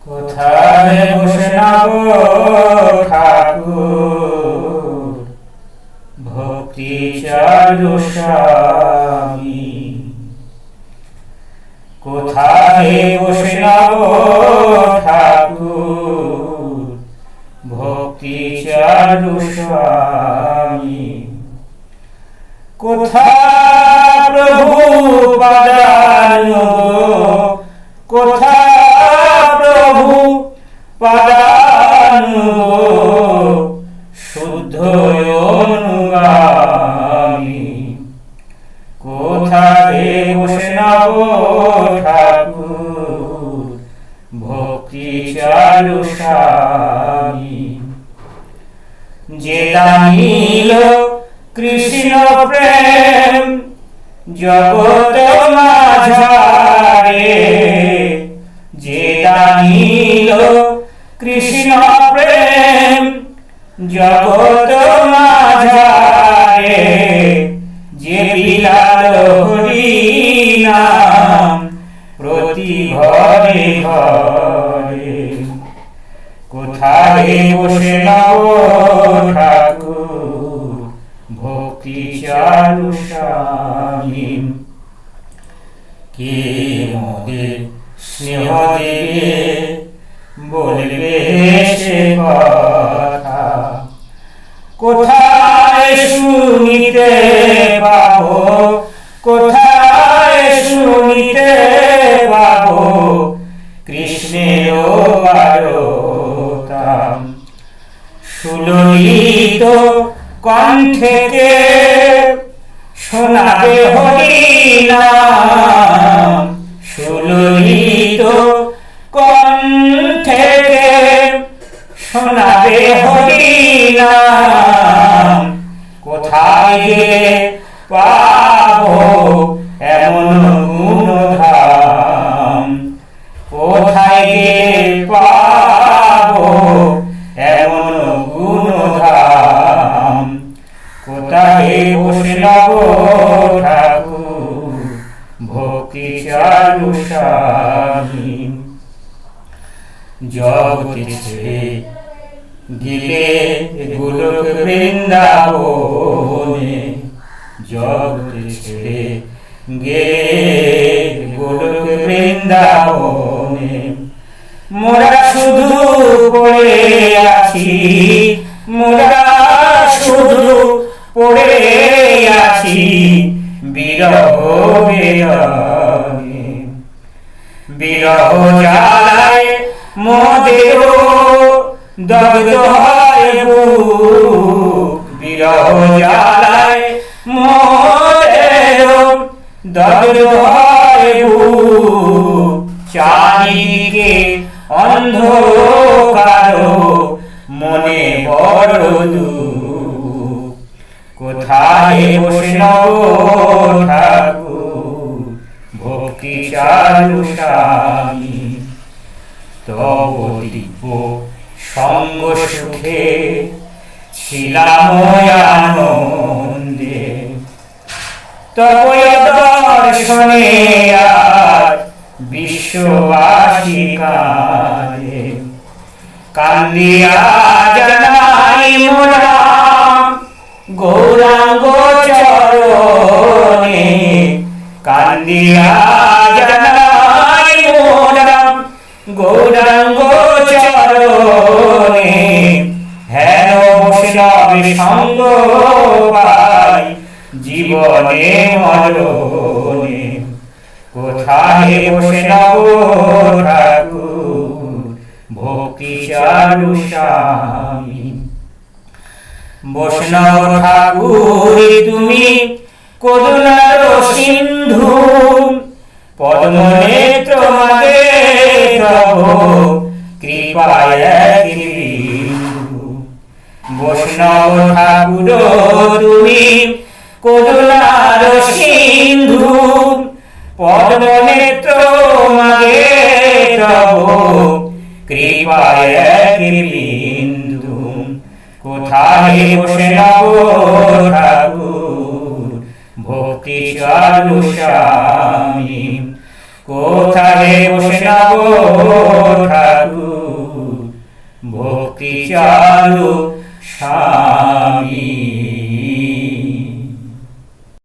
কোথায় বসে নাব ঠাকুর ভক্তি চারু স্বামী, কোথায় বসে নাব ঠাকুর ভক্তি চারু স্বামী, কোথা প্রভু পাদানো, কোথা প্রভু পাদানো শুদ্ধ অনুগামী, কোথায় বসে নাব ঠাকুর ভক্তি চারু স্বামী, যে জানিল কৃষ্ণ প্রেম জগৎ মাঝারে, যে জানিল কৃষ্ণ প্রেম জগৎ মাঝারে, যে বিলাল হরি নাম প্রতি ঘরে ঘরে, কোথায় বসে নাব ঠাকুর ভক্তি চারু স্বামী, কে মোদের স্নেহ দিবে বলবে সে কথা, কোথায় শুনিতে পাবো, কোথায় শুনিতে পাবো কৃষ্ণের বারতা, সুললিত কণ্ঠেতে শোনাবে হরি নাম, সুললিত কণ্ঠেতে শোনাবে হরি নাম, কোথায় পাবো এমন গুণধাম, কোথায় পাবো এমন গুণধাম, কোথায় বসে নাব ঠাকুর ভক্তি চারু স্বামী, জগৎ ছেড়ে গেলে গোলক বৃন্দাবনে, জগৎ ছেড়ে গেলে গোলক বৃন্দাবনে, মোরা শুধু পড়ে আছি, মোরা শুধু পড়ে আছি বিরহ বেদনে, বিরহ জ্বালায় মোদের দগ্ধ হয় বুক, বিরহ জ্বালায় মোদের দগ্ধ হয় বুক, চারিদিকে অন্ধকার মনে বড় দুঃখ, কোথায় বসে নাব ঠাকুর ভক্তি চারু স্বামী, তব দিব্য সঙ্গ সুখে ছিলাম আনন্দে, তব দর্শনে আজ বিশ্ববাসী কাঁদে, কান্দিয়া জানাই মোরা গৌরাঙ্গ চরণে, কান্দিয়া জানাই মোরা গৌরাঙ্গ চরণে, হেন বৈষ্ণবের সঙ্গ পাই জীবনে মরণে, কোথায় বসে নাব ঠাকুর ভক্তি চারু স্বামী, বৈষ্ণব ঠাকুর তুমি করুণার সিন্ধু, পদ্মনেত্র মাগে তব কৃপায় বিন্দু, বৈষ্ণব ঠাকুর তুমি করুণার সিন্ধু, পদ্মনেত্র মাগে তব কৃপায় বিন্দু, কোথায় বসে নাব ঠাকুর ভক্তি চারু স্বামী, কোথায় বসে নাব ঠাকুর চারু স্বামী।